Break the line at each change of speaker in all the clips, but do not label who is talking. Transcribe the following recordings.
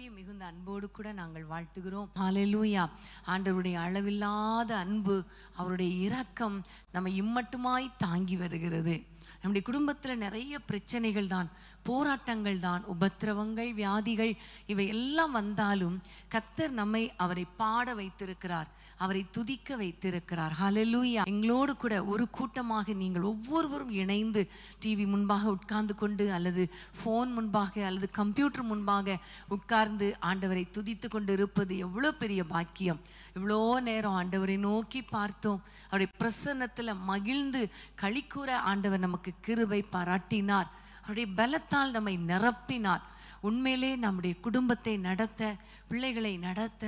யாவரையும் மிகுந்த அன்போடு கூட நாங்கள் வாழ்த்துகிறோம். ஹல்லேலூயா. ஆண்டவருடைய அளவில்லாத அன்பு, அவருடைய இரக்கம் நம்ம இம்மட்டுமாய் தாங்கி வருகிறது. நம்முடைய குடும்பத்தில் நிறைய பிரச்சனைகள் தான், போராட்டங்கள் தான், உபத்திரவங்கள், வியாதிகள் இவை எல்லாம் வந்தாலும் கர்த்தர் நம்மை அவரை பாட வைத்திருக்கிறார், அவரை துதிக்க வைத்திருக்கிறார். ஹல்லேலூயா. எங்களோடு கூட ஒரு கூட்டமாக நீங்கள் ஒவ்வொருவரும் இணைந்து டிவி முன்பாக உட்கார்ந்து கொண்டு அல்லது ஃபோன் முன்பாக அல்லது கம்ப்யூட்டர் முன்பாக உட்கார்ந்து ஆண்டவரை துதித்து கொண்டு இருப்பது எவ்வளோ பெரிய பாக்கியம். இவ்வளோ நேரம் ஆண்டவரை நோக்கி பார்த்தோம், அவருடைய பிரசன்னத்தில் மகிழ்ந்து களிக்கூற ஆண்டவர் நமக்கு கிருபை பாராட்டினார், அவருடைய பலத்தால் நம்மை நிரப்பினார். உண்மையிலே நம்முடைய குடும்பத்தை நடத்த, பிள்ளைகளை நடத்த,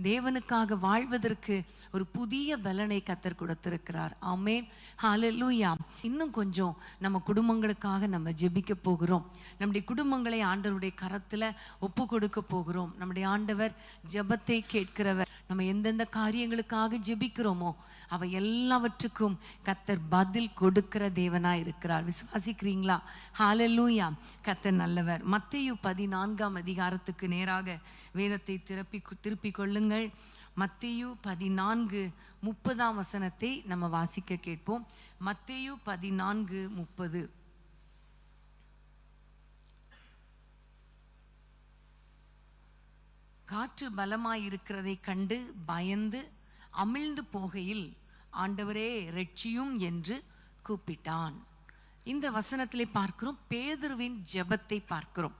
தேவனுக்காக வாழ்வதற்கு ஒரு புதிய பலனை கர்த்தர் கொடுத்திருக்கிறார். ஆமென். ஹல்லேலூயா. இன்னும் கொஞ்சம் நம்ம குடும்பங்களுக்காக நம்ம ஜெபிக்க போகிறோம். நம்முடைய குடும்பங்களை ஆண்டவருடைய கரத்தில் ஒப்பு கொடுக்க போகிறோம். நம்முடைய ஆண்டவர் ஜெபத்தை கேட்கிறவர். நம்ம எந்தெந்த காரியங்களுக்காக ஜெபிக்கிறோமோ அவை எல்லாவற்றுக்கும் கர்த்தர் பதில் கொடுக்கிற தேவனாய் இருக்கிறார். விசுவாசிக்கிறீங்களா? ஹல்லேலூயா. கர்த்தர் நல்லவர். மத்தேயு 14ஆம் அதிகாரத்துக்கு நேராக வேதத்தை திருப்பிக் கொள்ளுங்கள். மத்தேயு 14:30 வசனத்தை நம்ம வாசிக்க கேட்போம். மத்தேயு 14:30. காற்று பலமாயிருக்கிறதை கண்டு பயந்து அமிழ்ந்து போகையில் ஆண்டவரே இரட்சியும் என்று கூப்பிட்டான். இந்த வசனத்திலே பார்க்கிறோம், பேதுருவின் ஜெபத்தை பார்க்கிறோம்.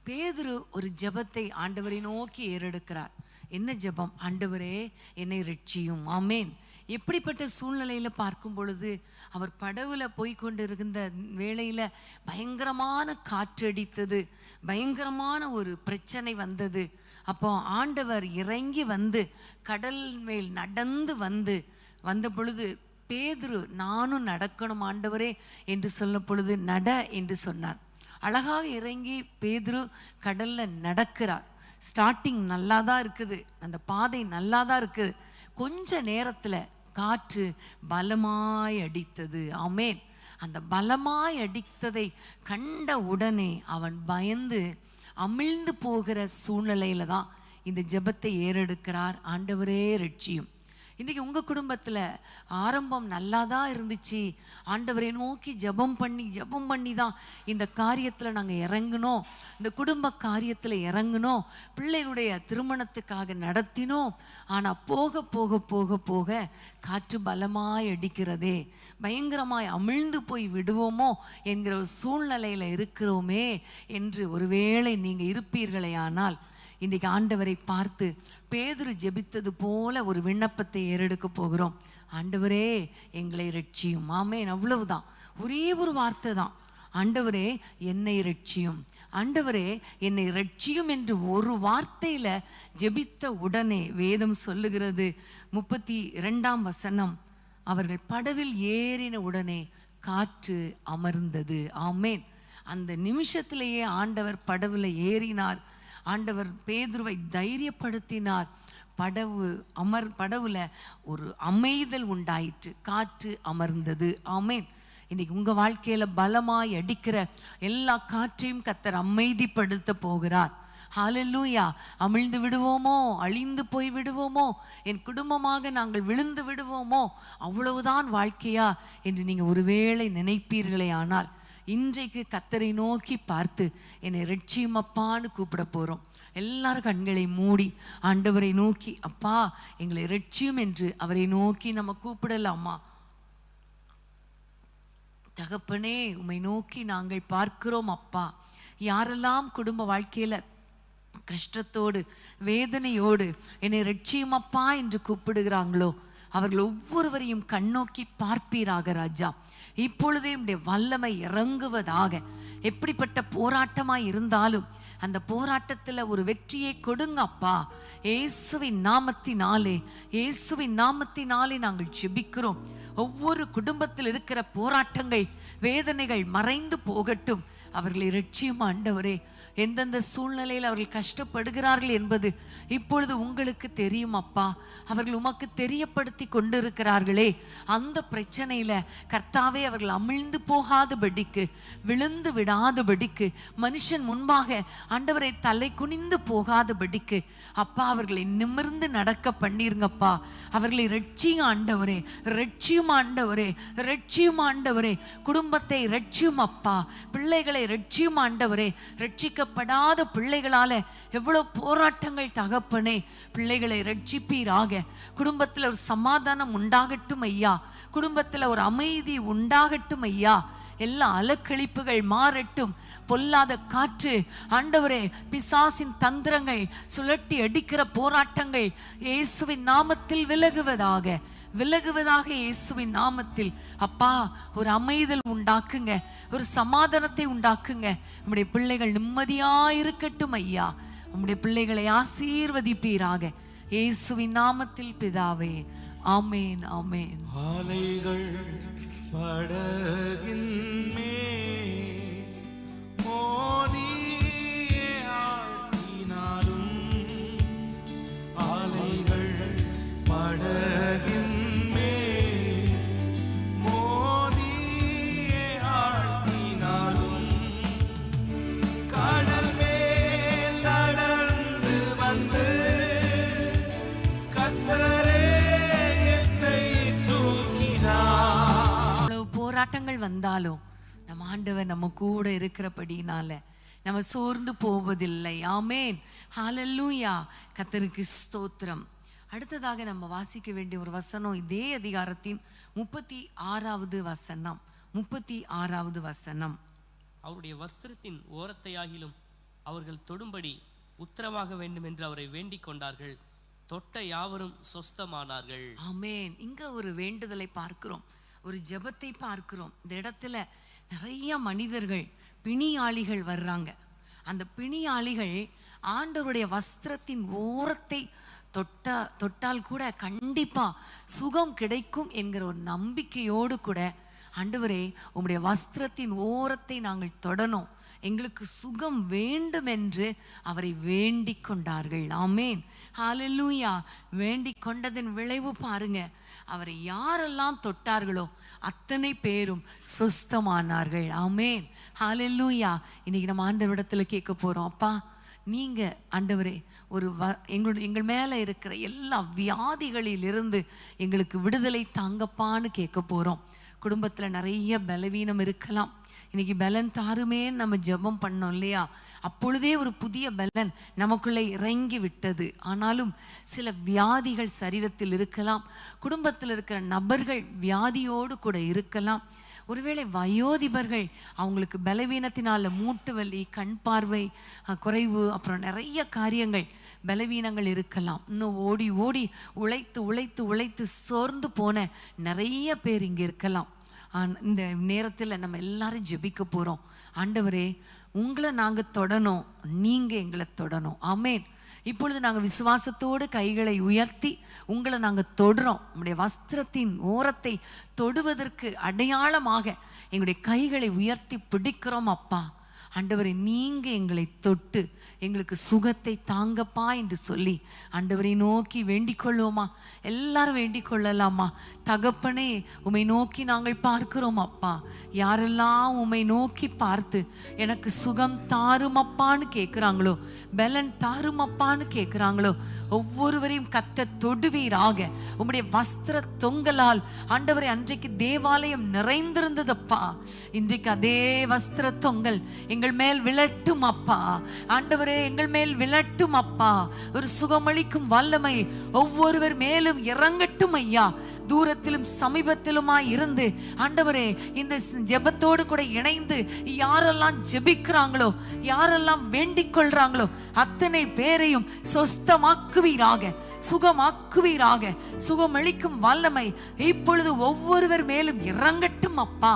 பேதுரு ஒரு ஜெபத்தை ஆண்டவரை நோக்கி ஏறெடுக்கிறார். என்ன ஜெபம்? ஆண்டவரே என்னை இரட்சியும். ஆமேன். எப்படிப்பட்ட சூழ்நிலையில பார்க்கும் பொழுது, அவர் படகுல போய்கொண்டிருந்த வேளையில பயங்கரமான காற்றடித்தது, பயங்கரமான ஒரு பிரச்சனை வந்தது. அப்போ ஆண்டவர் இறங்கி வந்து கடல் மேல் நடந்து வந்த பொழுது பேதுரு நானும் நடக்கணும் ஆண்டவரே என்று சொல்ல பொழுது நட என்று சொன்னார். அழகாக இறங்கி பேதுரு கடல்ல நடக்கிறார். ஸ்டார்டிங் நல்லா தான் இருக்குது, அந்த பாதை நல்லா தான் இருக்குது. கொஞ்ச நேரத்துல காற்று பலமாய் அடித்தது. ஆமேன். அந்த பலமாய் அடித்ததை கண்ட உடனே அவன் பயந்து அமிழ்ந்து போகிற சூழ்நிலையில தான் இந்த ஜெபத்தை ஏறெடுக்கிறார். ஆண்டவரே இரட்சியும். இன்னைக்கு உங்க குடும்பத்துல ஆரம்பம் நல்லா தான் இருந்துச்சு, ஆண்டவரை நோக்கி ஜெபம் பண்ணி தான் இந்த காரியத்துல நாங்க இறங்கணும், இந்த குடும்ப காரியத்துல இறங்கணும், பிள்ளைகளுடைய திருமணத்துக்காக நடத்தினோம். ஆனா போக போக போக போக காற்று பலமாய் அடிக்கிறதே, பயங்கரமாய் அமிழ்ந்து போய் விடுவோமோ என்கிற ஒரு சூழ்நிலையில இருக்கிறோமே என்று ஒருவேளை நீங்க இருப்பீர்களே. ஆனால் இன்றைக்கு ஆண்டவரை பார்த்து பேதுரு ஜெபித்தது போல ஒரு விண்ணப்பத்தை ஏறெடுக்க போகிறோம். ஆண்டவரே எங்களை இரட்சியும். ஆமென். அவ்வளவுதான், ஒரே ஒரு வார்த்தை தான். ஆண்டவரே என்னை இரட்சியும், ஆண்டவரே என்னை இரட்சியும் என்று ஒரு வார்த்தையில ஜெபித்த உடனே வேதம் சொல்லுகிறது, 32ஆம் வசனம், அவர்கள் படவில் ஏறின உடனே காற்று அமர்ந்தது. ஆமேன். அந்த நிமிஷத்திலேயே ஆண்டவர் படவுல ஏறினார். ஆண்டவர் பேதுருவை தைரியப்படுத்தினார். படவுல ஒரு அமைதல் உண்டாயிற்று, காற்று அமர்ந்தது. ஆமேன். இன்னைக்கு உங்க வாழ்க்கையில பலமாய் அடிக்கிற எல்லா காற்றையும் கர்த்தர் அமைதிப்படுத்த போகிறார். ஹல்லேலூயா. அமிழ்ந்து விடுவோமோ, அழிந்து போய் விடுவோமோ, என் குடும்பமாக நாங்கள் விழுந்து விடுவோமோ, அவ்வளவுதான் வாழ்க்கையா என்று நீங்க ஒருவேளை நினைப்பீர்களே. ஆனால் இன்றைக்கு கர்த்தரை நோக்கி பார்த்து என்னை இரட்சியும் அப்பான்னு கூப்பிட போறோம். எல்லாரும் கண்களை மூடி ஆண்டவரை நோக்கி அப்பா எங்களை இரட்சியும் என்று அவரை நோக்கி நம்ம கூப்பிடலாமா? தகப்பனே உம்மை நோக்கி நாங்கள் பார்க்கிறோம் அப்பா. யாரெல்லாம் குடும்ப வாழ்க்கையில கஷ்டத்தோடு வேதனையோடு என்னை இரட்சியும் அப்பா என்று கூப்பிடுகிறாங்களோ அவர்கள் ஒவ்வொருவரையும் கண்ணோக்கி பார்ப்பீராக ராஜா. இப்பொழுதே உம்முடைய வல்லமை இறங்குவதாக. எப்படிப்பட்ட போராட்டமாய் இருந்தாலும் அந்த போராட்டத்துல ஒரு வெற்றியை கொடுங்க அப்பா. இயேசுவின் நாமத்தினாலே நாங்கள் ஜெபிக்கிறோம். ஒவ்வொரு குடும்பத்தில் இருக்கிற போராட்டங்கள், வேதனைகள் மறைந்து போகட்டும். அவர்களை இரட்சியும் ஆண்டவரே. எந்தெந்த சூழ்நிலையில் அவர்கள் கஷ்டப்படுகிறார்கள் என்பது இப்பொழுது உங்களுக்கு தெரியும் அப்பா. அவர்கள் உமக்கு தெரியப்படுத்தி கொண்டிருக்கிறார்களே, அந்த பிரச்சனையில கர்த்தாவே அவர்கள் அமிழ்ந்து போகாதபடிக்கு, விழுந்து விடாதபடிக்கு, மனுஷன் முன்பாக ஆண்டவரை தலை குனிந்து போகாதபடிக்கு அப்பா அவர்களை நிமிர்ந்து நடக்க பண்ணிருங்கப்பா. அவர்களை ரட்சியும் ஆண்டவரே, ரட்சியும் ஆண்டவரே, ரட்சியும் ஆண்டவரே. குடும்பத்தை ரட்சியும் அப்பா, பிள்ளைகளை ரட்சியும் ஆண்டவரே. ரட்சிக்கப்படாத பிள்ளைகளால எவ்வளவு போராட்டங்கள் தகப்பனே. பிள்ளைகளை ரட்சிப்பீராக. குடும்பத்தில் ஒரு சமாதானம் உண்டாகட்டும் ஐயா. குடும்பத்தில் ஒரு அமைதி உண்டாகட்டும் ஐயா. எல்லா அலக்கழிப்புகள் மாறட்டும். பொல்லாத காற்று ஆண்டவரே, பிசாசின் தந்திரங்கள், சுழட்டி அடிக்கிற போராட்டங்கள் இயேசுவின் நாமத்தில் விலகுவதாக, விலகுவதாக இயேசுவின் நாமத்தில். அப்பா ஒரு அமைதல் உண்டாக்குங்க, ஒரு சமாதானத்தை உண்டாக்குங்க. நம்முடைய பிள்ளைகள் நிம்மதியாயிருக்கட்டும் ஐயா. நம்முடைய பிள்ளைகளை ஆசீர்வதிப்பீராக இயேசுவின் நாமத்தில் பிதாவே. ஆமேன், ஆமேன்.
ஆலைகள் படகின் மேல் மோதியே ஆடினாலும், ஆலைகள் படகின் மேல் மோதியே ஆடினாலும், கடல் மேல் நடந்து வந்து கர்த்தரே என்னை தூக்கினார்.
போராட்டங்கள் வந்தாலும் நம்ம ஆண்டவர் நம்ம கூட இருக்கிறபடினால நம்ம சோர்ந்து போவதில்லை. ஆமேன், ஹல்லேலூயா. கர்த்தருக்கு ஸ்தோத்திரம். அடுத்ததாக நம்ம வாசிக்க வேண்டிய ஒரு வசனம் இதே அதிகாரத்தின் 36வது வசனம். 36வது வசனம்.
அவருடைய வஸ்திரத்தின் ஓரத்தையாகிலும் அவர்கள் தொடும்படி உத்தரவாக வேண்டும் என்று அவரை வேண்டிக் கொண்டார்கள். தொட்ட யாவரும் சொஸ்தமானார்கள். ஆமேன்.
இங்க ஒரு வேண்டுதலை பார்க்கிறோம், ஒரு ஜெபத்தை பார்க்கிறோம். இந்த இடத்துல நிறைய மனிதர்கள், பிணியாளிகள் வர்றாங்க. அந்த பிணியாளிகள் ஆண்டவருடைய வஸ்திரத்தின் ஓரத்தை தொட்டால் கூட கண்டிப்பா சுகம் கிடைக்கும் என்கிற ஒரு நம்பிக்கையோடு கூட, ஆண்டவரே உம்முடைய வஸ்திரத்தின் ஓரத்தை நாங்கள் தொடணும், எங்களுக்கு சுகம் வேண்டும் என்று அவரை வேண்டிக் கொண்டார்கள். ஆமேன், ஹல்லேலூயா. வேண்டிக் கொண்டதன் விளைவு பாருங்க, அவரை யாரெல்லாம் தொட்டார்களோ அத்தனை பேரும் சுஸ்தமானார்கள். ஆமேன், ஹல்லேலூயா. இன்னைக்கு நம்ம ஆண்டவரிடத்துல கேட்க போறோம், அப்பா நீங்க ஆண்டவரே ஒரு எங்கள் மேல இருக்கிற எல்லா வியாதிகளிலிருந்து எங்களுக்கு விடுதலை தாங்கப்பான்னு கேட்க போறோம். குடும்பத்துல நிறைய பலவீனம் இருக்கலாம். இன்னைக்கு பலன் தாருமே நம்ம ஜெபம் பண்ணோம் இல்லையா? அப்பொழுதே ஒரு புதிய பலன் நமக்குள்ளே இறங்கி விட்டது. ஆனாலும் சில வியாதிகள் சரீரத்தில் இருக்கலாம். குடும்பத்தில் இருக்கிற நபர்கள் வியாதியோடு கூட இருக்கலாம். ஒருவேளை வயோதிபர்கள், அவங்களுக்கு பலவீனத்தினால மூட்டு வலி, கண் பார்வை குறைவு, அப்புறம் நிறைய காரியங்கள் பலவீனங்கள் இருக்கலாம். இன்னும் ஓடி ஓடி உழைத்து உழைத்து உழைத்து சோர்ந்து போன நிறைய பேர் இங்கே இருக்கலாம். இந்த நேரத்தில் நம்ம எல்லாரும் ஜெபிக்க போகிறோம். ஆண்டவரே உங்களை நாங்கள் தொடணும், நீங்கள் எங்களை தொடணும். ஆமேன். இப்பொழுது நாங்கள் விசுவாசத்தோடு கைகளை உயர்த்தி உங்களை நாங்கள் தொடுறோம். நம்முடைய வஸ்திரத்தின் ஓரத்தை தொடுவதற்கு அடையாளமாக எங்களுடைய கைகளை உயர்த்தி பிடிக்கிறோம். அப்பா ஆண்டவரை நீங்க எங்களை தொட்டு எங்களுக்கு சுகத்தை தாங்கப்பா என்று சொல்லி ஆண்டவரை நோக்கி வேண்டிக் கொள்வோமா? எல்லாரும் வேண்டிக் கொள்ளலாமா? தகப்பனே உம்மை நோக்கி நாங்கள் பார்க்கிறோம் அப்பா. யாரெல்லாம் உம்மை நோக்கி பார்த்து எனக்கு சுகம் தாருமப்பான்னு கேட்கிறாங்களோ, பலன் தாருமப்பான்னு கேட்கிறாங்களோ, ஒவ்வொருவரையும் கர்த்தர் தொடுவீராக. உம்முடைய வஸ்திர தொங்கலால் ஆண்டவரை அன்றைக்கு தேவாலயம் நிறைந்திருந்ததப்பா. இன்றைக்கு அதே வஸ்திர தொங்கல் எங்கள் மேல் விழட்டும் அப்பா. ஆண்டவரே எங்கள் மேல் விழட்டும் அப்பா. ஒரு சுகமளிக்கும் வல்லமை ஒவ்வொருவர் மேலும் இறங்கட்டும் ஐயா. தூரத்திலும் சமீபத்திலுமாய் இருந்து ஆண்டவரே இந்த ஜெபத்தோடு கூட இணைந்து யாரெல்லாம் ஜெபிக்கிறாங்களோ, யாரெல்லாம் வேண்டிக் கொள்றாங்களோ அத்தனை பேரையும் சொஸ்தமாக்குவீராக, சுகமாக்குவீராக. சுகமளிக்கும் வல்லமை இப்பொழுது ஒவ்வொருவர் மேலும் இறங்கட்டும் அப்பா.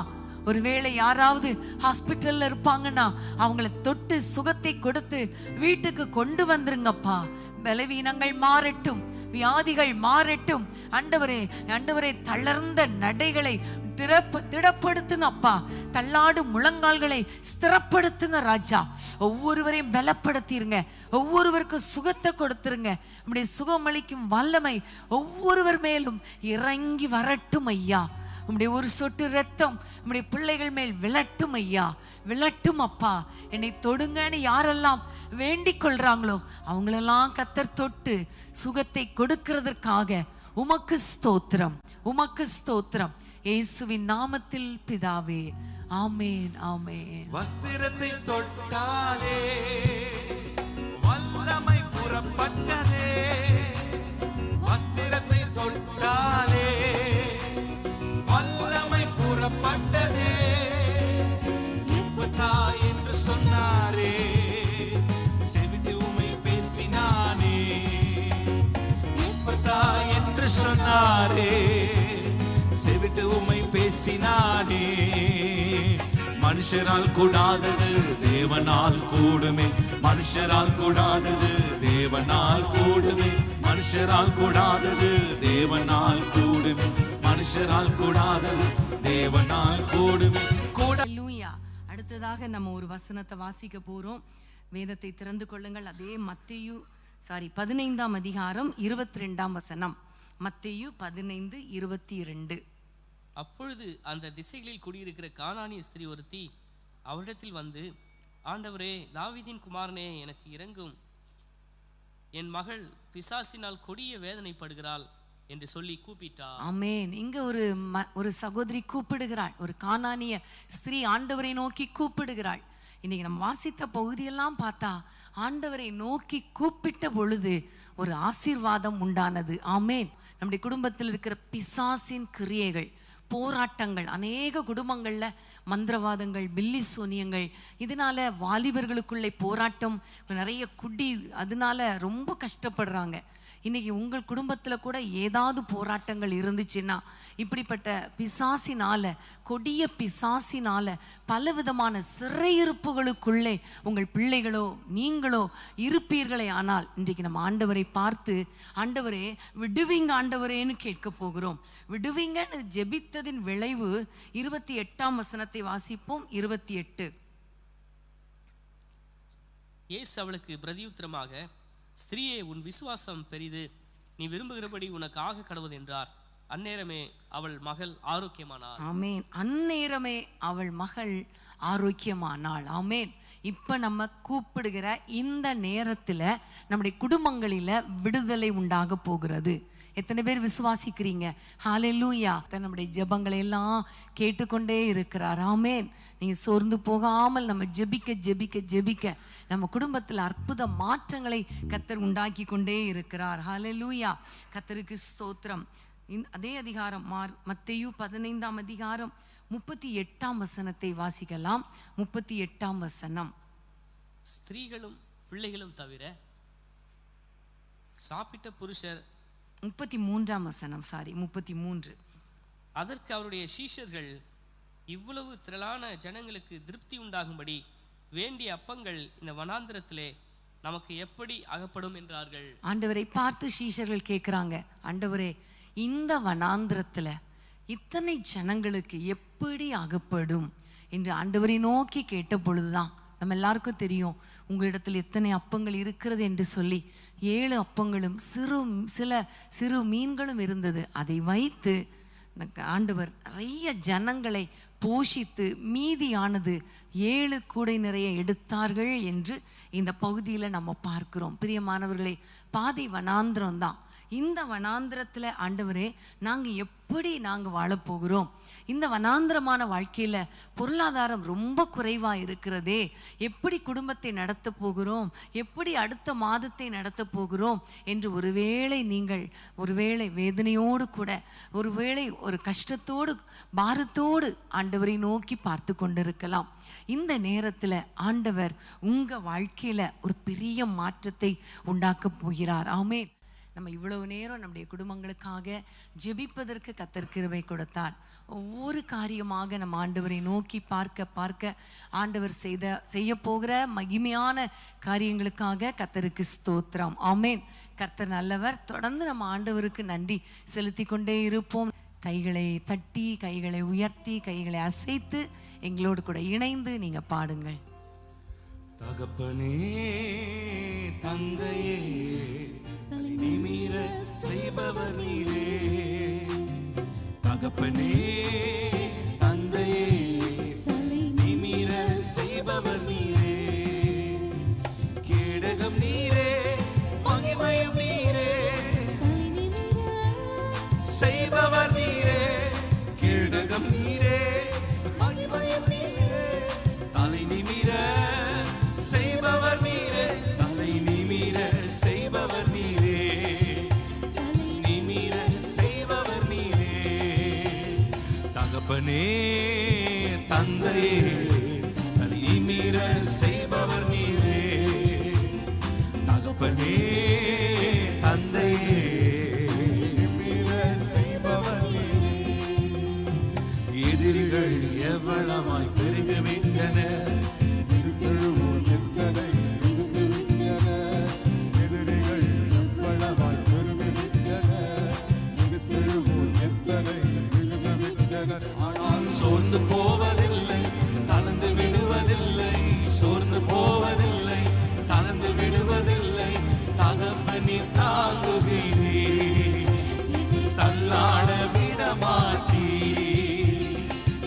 ஒருவேளை யாராவது ஹாஸ்பிட்டல்ல இருப்பாங்கன்னா அவங்கள தொட்டு சுகத்தை கொடுத்து வீட்டுக்கு கொண்டு வந்துருங்கப்பா. பலவீனங்கள் மாறட்டும், வியாதிகள் மாறட்டும். ஆண்டவரே, ஆண்டவரே, தளர்ந்த நடைகளை திடப்படுத்துங்க அப்பா. தள்ளாடும் முழங்கால்களை ஸ்திரப்படுத்துங்க ராஜா. ஒவ்வொருவரையும் பலப்படுத்திருங்க. ஒவ்வொருவருக்கும் சுகத்தை கொடுத்துருங்க. நம்முடைய சுகமளிக்கும் வல்லமை ஒவ்வொருவர் மேலும் இறங்கி வரட்டும் ஐயா. உம்முடைய ஒரு சொட்டு ரத்தம் நம்முடைய பிள்ளைகள் மேல் விழட்டும் ஐயா, விழட்டும் அப்பா. என்னை தொடுங்கன்னு யாரெல்லாம் வேண்டிக் கொள்றாங்களோ அவங்களெல்லாம் கர்த்தர் தொட்டு சுகத்தை கொடுக்கிறதற்காக உமக்கு ஸ்தோத்திரம், உமக்கு ஸ்தோத்திரம். இயேசுவின் நாமத்தில் பிதாவே, ஆமென், ஆமென்.
வஸ்திரத்தை தொட்டாலே வல்லமை புறப்பட்டதே, வஸ்திரத்தை தொட்டாலே வல்லமை புறப்பட்டதே. இப்பதா என்று சொன்னாரே, செவிட்டு உமை பேசினானே. இப்பதா என்று சொன்னாரே, செவிட்டு உமை பேசினானே. மனுஷரால் கூடாதது தேவனால் கூடுமே, மனுஷரால் கூடாதது தேவனால் கூடுமே, மனுஷரால் கூடாதது தேவனால் கூடுமே, மனுஷரால் கூடாதது தேவனால் கூடுமே.
ஹல்லேலூயா. அடுத்ததாக நம்ம ஒரு வசனத்தை வாசிக்க போறோம். வேதத்தை திறந்து கொள்ளுங்கள். அதே மத்தேயு 15ஆம் அதிகாரம் 22ஆம் வசனம். மத்தேயு 15:22.
அப்பொழுது அந்த திசைகளில் குடியிருக்கிற கானானிய ஸ்திரீ ஒருத்தி அவரிடத்தில் வந்து, ஆண்டவரே, தாவீதின் குமாரனே, எனக்கு இரங்கும், என் மகள் பிசாசினால் கொடிய வேதனைப்படுகிறாள் என்று சொல்லி கூப்பிட்டார்.
ஆமென். இங்க ஒரு சகோதரி கூப்பிடுகிறாள். ஒரு கானானிய ஸ்திரீ ஆண்டவரை நோக்கி கூப்பிடுகிறாள். இன்னைக்கு நம்ம வாசித்த பகுதியெல்லாம் பார்த்தா ஆண்டவரை நோக்கி கூப்பிட்ட பொழுது ஒரு ஆசீர்வாதம் உண்டானது. ஆமென். நம்முடைய குடும்பத்தில் இருக்கிற பிசாசின் கிரியைகள், போராட்டங்கள், அநேக குடும்பங்கள்ல மந்திரவாதங்கள், பில்லி சூனியங்கள், இதனால வாலிபர்களுக்குள்ளே போராட்டம், நிறைய குடி, அதனால ரொம்ப கஷ்டப்படுறாங்க. இன்னைக்கு உங்கள் குடும்பத்துல கூட ஏதாவது போராட்டங்கள் இருந்துச்சுன்னா, இப்படிப்பட்ட பிசாசினால, கொடிய பிசாசினால பலவிதமான சிறையிருப்புகளுக்குள்ளே உங்கள் பிள்ளைகளோ நீங்களோ இருப்பீர்களே. ஆனால் இன்றைக்கு நம்ம ஆண்டவரை பார்த்து, ஆண்டவரே விடுவீங்க ஆண்டவரேன்னு கேட்க போகிறோம். விடுவீங்கன்னு ஜெபித்ததின் விளைவு 28ஆம் வசனத்தை வாசிப்போம். 28.
இயேசு அவளுக்கு பிரதியுத்தரமாக, ஸ்திரீயே, உன் விசுவாசம் பெரிது, நீ விரும்புகிறபடி உனக்கு ஆக கடவுது என்றார். அந்நேரமே அவள் மகள் ஆரோக்கியமானாள்.
ஆமென். அந்நேரமே அவள் மகள் ஆரோக்கியமானாள். ஆமென். இப்ப நம்ம கூப்பிடுகிற இந்த நேரத்துல நம்முடைய குடும்பங்களில விடுதலை உண்டாக போகிறது. எத்தனை பேர் விசுவாசிக்கிறீங்க? ஹல்லேலூயா. நம்முடைய ஜெபங்களை எல்லாம் கேட்டுக்கொண்டே இருக்கிறார். ஆமென். நீங்க சோர்ந்து போகாமல் நம்ம ஜெபிக்க ஜெபிக்க ஜெபிக்க நம்ம குடும்பத்தில் அற்புத மாற்றங்களை கர்த்தர் உண்டாக்கி கொண்டே இருக்கிறார். ஹல்லேலூயா. கர்த்தருக்கு ஸ்தோத்திரம். அதே அதிகாரம் மத்தேயு 15ஆம் அதிகாரம் 38ஆம் வசனத்தை வாசிக்கலாம். 38ஆம் வசனம்.
ஸ்திரீகளும் பிள்ளைகளும் தவிர சாப்பிட்ட புருஷர்.
33ஆம் வசனம். 33.
அதற்கு அவருடைய சீஷர்கள், இவ்வளவு திரளான ஜனங்களுக்கு திருப்தி உண்டாகும்படி வேண்டிய அப்பங்கள் இந்த வனாந்திரத்திலே நமக்கு எப்படி அகப்படும் என்றார்கள். ஆண்டவரை பார்த்து சீஷர்கள் கேட்கிறாங்க, ஆண்டவரே, இந்த வனாந்திரத்துல இத்தனை ஜனங்களுக்கு எப்படி அகப்படும் என்று ஆண்டவரை நோக்கி கேட்ட பொழுதுதான் நம்ம எல்லாருக்கும் தெரியும் உங்களிடத்தில் எத்தனை அப்பங்கள் இருக்கிறது என்று சொல்லி. 7 அப்பங்களும் சிறு மீன்களும் இருந்தது. அதை வைத்து ஆண்டவர் நிறைய ஜனங்களை போஷித்து மீதியானது 7 கூடை நிறைய எடுத்தார்கள் என்று இந்த பகுதியில நம்ம பார்க்கிறோம். பிரியமானவர்களே, பாதி வனாந்திரம் தான். இந்த வனாந்திரத்துல ஆண்டவரே, நாங்க எப்படி வாழப்போகிறோம்? இந்த வனாந்திரமான வாழ்க்கையில பொருளாதாரம் ரொம்ப குறைவா இருக்கிறதே, எப்படி குடும்பத்தை நடத்த போகிறோம்? எப்படி அடுத்த மாதத்தை நடத்த போகிறோம் என்று ஒருவேளை வேதனையோடு கூட, ஒருவேளை ஒரு கஷ்டத்தோடு பாரத்தோடு ஆண்டவரை நோக்கி பார்த்து கொண்டிருக்கலாம். இந்த நேரத்துல ஆண்டவர் உங்க வாழ்க்கையில ஒரு பெரிய மாற்றத்தை உண்டாக்க போகிறார். ஆமென். நம்ம இவ்வளவு நேரம் நம்முடைய குடும்பங்களுக்காக ஜெபிப்பதற்கு கர்த்தர் கிருபை கொடுத்தார். ஒவ்வொரு காரியமாக நம்ம ஆண்டவரை நோக்கி பார்க்க ஆண்டவர் செய்ய போகிற மகிமையான காரியங்களுக்காக கர்த்தருக்கு ஸ்தோத்திரம். ஆமென்.
கர்த்தர் நல்லவர். தொடர்ந்து நம்ம ஆண்டவருக்கு நன்றி செலுத்தி கொண்டே இருப்போம். கைகளை தட்டி, கைகளை உயர்த்தி, கைகளை அசைத்து எங்களோடு கூட இணைந்து நீங்க பாடுங்கள்.
தகப்பனே தந்தையே நிமிர செய்பவர் நீரே. தகப்பனே தந்தையே நிமிர செய்பவர் நீரே. கேடகம் நீரே, மகிமையும் நீரே, செய்பவர் நீரே. கேடகம் நீரே, மகிமையும் நீரே, தலை நிமிர செய்பவர் நீரே. தலை நிமிர செய்பவர் நீரே. நிமிர செய்பவர் நீரே. தகப்பனே தந்தையே தலை நிமிர செய்பவர் நீரே. தகப்பனே தந்தையே நிமிர செய்பவர் நீரே. எதிரிகள் எவ்வளவாய் பெருகிவிட்டனர், சோர்ந்து போவதில்லை, தளர்ந்து விடுவதில்லை. சோர்ந்து போவதில்லை, தளர்ந்து விடுவதில்லை. தகப்பனீர் தாங்குகிறீர், தள்ளாட விடமாட்டீ.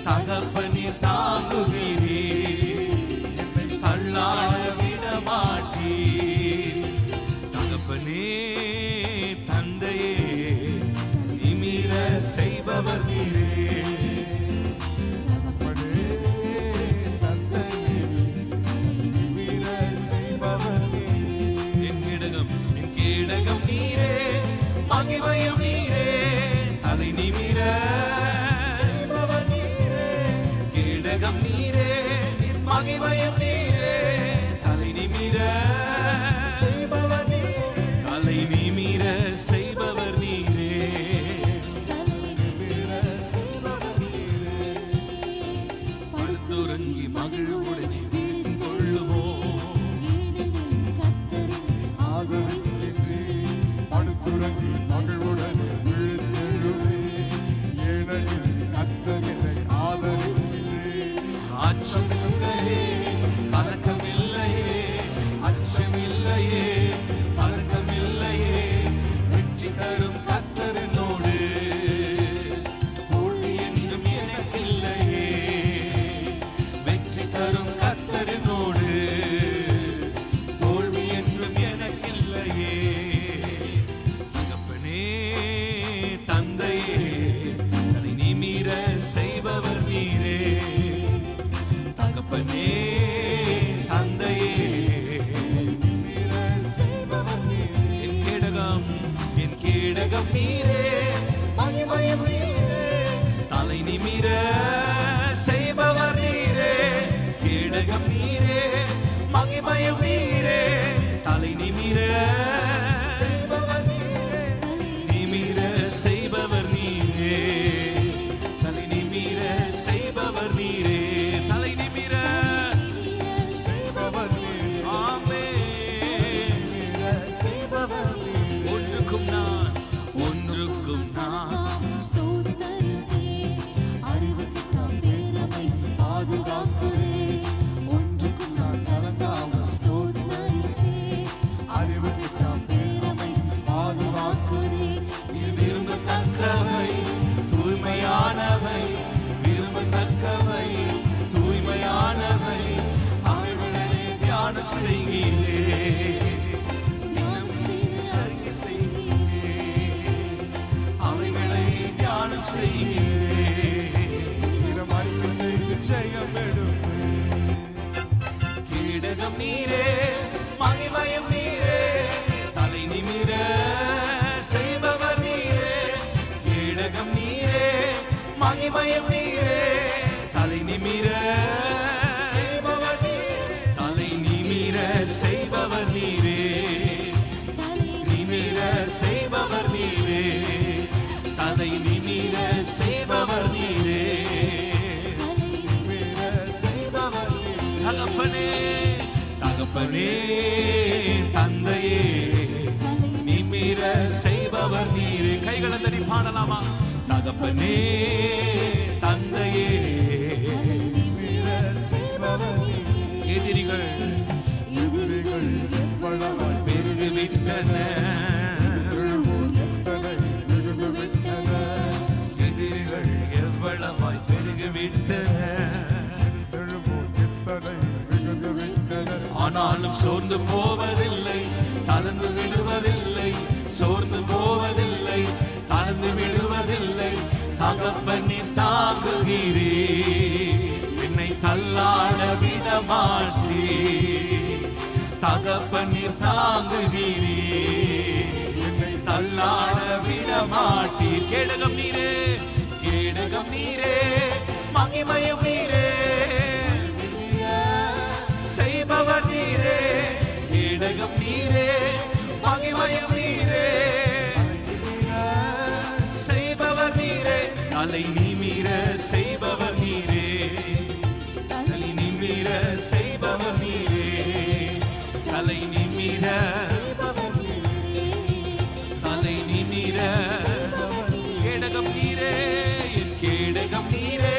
தகப்பனீர் தாங்குகிறீர், தள்ளாட விடமாட்டீ. தகப்பனே தந்தையே நிமிர செய்பவர் நீரே. நீரே, மகிமையும் நீரே, தலை நிமிர செய்பவர் நீரே. கேடகம் நீரே, மகிமையும் நீரே, தலை நிமிர செய்பவர் நீரே. தலை நிமிர செய்பவர் நீரே. படுத்துறங்கி மகிழ்வுடனே விழித்துக் கொள்ளுவோம்.
படுத்துறங்கி மகிழ்வுடன் விழித்தெழுவே. ஏழையில் கர்த்தரை ஆதரிக்கிறேன்.
அச்சமில்லையே, கலக்கமில்லையே, அச்சமில்லையே, கலக்கமில்லையே. வெற்றி தரும் கர்த்தரினோடு தோல்வி என்றும் எனக்கில்லையே. வெற்றி தரும் கர்த்தரினோடு தோல்வி என்றும் எனக்கில்லையே. தந்தையே தலை நிமிர செய்பவர் நீரே. தகப்பனே தந்தையே நிமிர செய்பவர் நீரே. என் கேடகம் நீரே, மகிமையும் நீரே, தலை நிமிர செய்பவர் நீரே. கேடகம் நீரே, மகிமையும் நீரே, தலை நிமிர செய்பவர் நீரே. நிமிர செய்பவர் நீரே, தலை நிமிர செய்பவர் நீரே. தலை நிமிர செய்பவர் நீரே. ஆமென். நிமிர செய்பவர் நீரே. ஒன்றுக்கும் நான்
பாதுகாக்கிறேன். ஒன்றுக்கும் நான் கலங்காமல் ஸ்தோத்தரிப்பேன். அறிவு கிட்டாம் பேரமை பாதுகாக்கிறேன்.
நீ விரும்பத்தக்கவை தூய்மையானவை, விரும்பத்தக்கவை தூய்மையானவை. அவைகளை தியானம் செய்கிறேன், தினம் அறிக்கை செய்கிறேன். அவைகளை தியானம் செய்கிறேன்,
தினம் அறிக்கை செய்து ஜெயம் எடுப்பேன்.
கேடகம் நீரே, மகிமையும் நீரே, தலை நிமிர செய்பவர் நீரே. கேடகம் நீரே, மகிமையும் நீரே, தலை நிமிர செய்பவர் நீரே. தலை நிமிர செய்பவர் நீரே. நிமிர செய்பவர் நீரே, தலை நிமிர செய்பவர் நீரே. நிமிர செய்பவர் நீரே. தகப்பனே தகப்பனே தந்தையே ஷலலமா. தகப்பனே தந்தையே எதிரிகள் பெருகிவிட்டன, எதிரிகள் எவ்வளவாய் பெருகிவிட்டன. ஆனாலும் சோர்ந்து போவதில்லை, தளர்ந்து விடுவதில்லை, சோர்ந்து போவதில்லை, தளர்ந்து விடுவதில்லை. தகப்பனின் தாங்குகிறே, என்னை தள்ளாட விட மாட்டே. தகப்பனின் தாங்குகிறே, என்னை தள்ளாட விட மாட்டே. கேடகம் நீரே, கேடகம் நீரே, மகிமையும் நீரே, செய்பவர் நீரே. கேடகம் நீரே, மகிமையும் நீரே, செய்பவர் நீரே. தலை நிமிர செய்பவர் நீரே, தலை நிமிர செய்பவர் நீரே, தலை நிமிர, தலை நிமிர. கேடகம் நீரே, என் கேடகம் நீரே,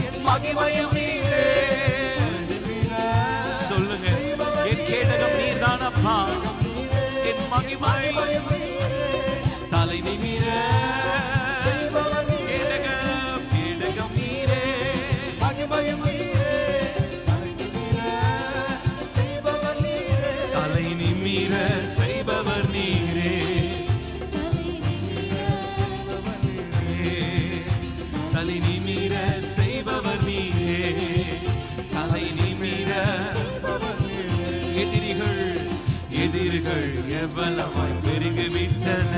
என் மகிமையும் நீரே. சொல்லுங்க, என் கேடகம் நீர்தானப்பா, என் மகிமை. தலை நிமிர கேடகம், கேடகம் நீரே, மகிமையும் நீரே. தலை நிமிர செய்பவர் நீரே, தலை நிமிர செய்பவர் நீரே, தலை நிமிர. எதிரிகள், எதிரிகள் எவ்வளவாய் பெருகிவிட்டன.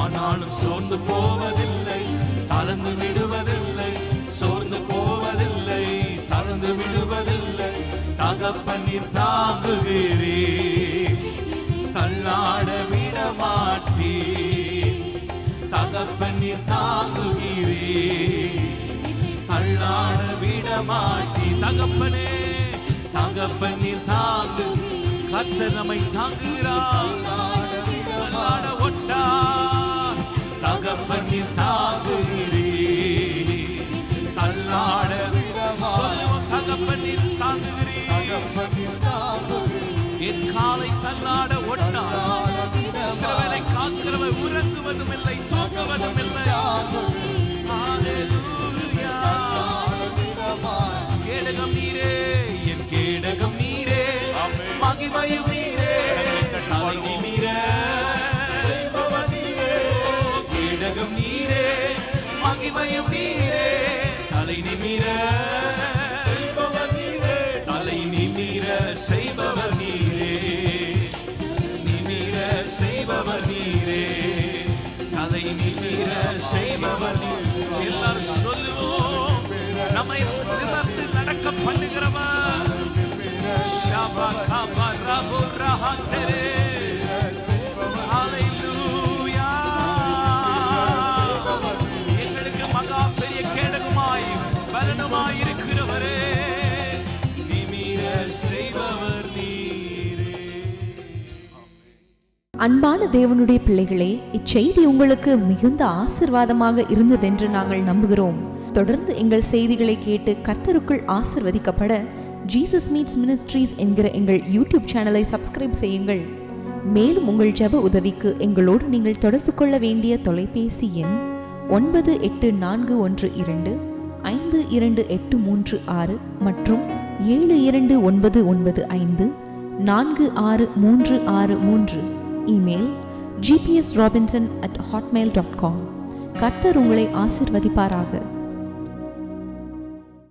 ஆனாலும் சோர்ந்து போவதில்லை, தளர்ந்து விடுவதில்லை, சோர்ந்து போவதில்லை, தளர்ந்து விடுவதில்லை. தகப்பனின் தாங்குகிறே, தள்ளாட விட மாட்டே. தகப்பனின் தாங்குகிறே, தள்ளாட விட மாட்டே. தகப்பனே, தகப்பனின் தாங்கு. கர்த்தர் நம்மை தாங்குகிறார், தள்ளாட ஒட்டா. தகப்பனின் தாங்குகிறே, தள்ளாட. சொல்லுவோம், தகப்பனின் தாங்குகிறே, என் காலை தள்ளாட ஒட்டா. இஸ்ரவேலை காக்கிறவர் உறங்குவதும் இல்லை, தூங்குவதும் இல்லை. ஹல்லேலூயா. கேடகம் நீரே, என் கேடகம் நீரே, மகிமையும் நீரே. தலை நிமிர செய்பவர் நீரே, கேடகம் நீரே, மகிமையும் நீரே. தலை நிமிர செய்பவர் நீரே, தலை நிமிர செய்பவர் நீரே, நிமிர செய்பவர் நீரே, தலை நிமிர செய்பவர் நீரே. எல்லாரும் சொல்லுவோம், நம்மை நிமிர்ந்து நடக்க பண்ணுகிறவர். ஷாபா காபா ரபு ரஹாத்தரே. ஹல்லேலூயா. எங்களுக்கு மகா பெரிய கேடகமாய் பலனுமாய் இருக்கிறவரே, நிமிர செய்பவர் நீரே.
அன்பான தேவனுடைய பிள்ளைகளே, இச்செய்தி உங்களுக்கு மிகுந்த ஆசீர்வாதமாக இருந்ததென்று நாங்கள் நம்புகிறோம். தொடர்ந்து எங்கள் செய்திகளை கேட்டு கர்த்தருக்குள் ஆசீர்வதிக்கப்பட ஜீசஸ் மீட்ஸ் மினிஸ்ட்ரீஸ் என்கிற எங்கள் யூடியூப் சேனலை சப்ஸ்கிரைப் செய்யுங்கள். மேலும் உங்கள் ஜெப உதவிக்கு எங்களோடு நீங்கள் தொடர்பு கொள்ள வேண்டிய தொலைபேசி எண் 9842252836 மற்றும் 7299546363. Email gpsrobinson@hotmail.com. கர்த்தர் உங்களை ஆசீர்வதிப்பாராக.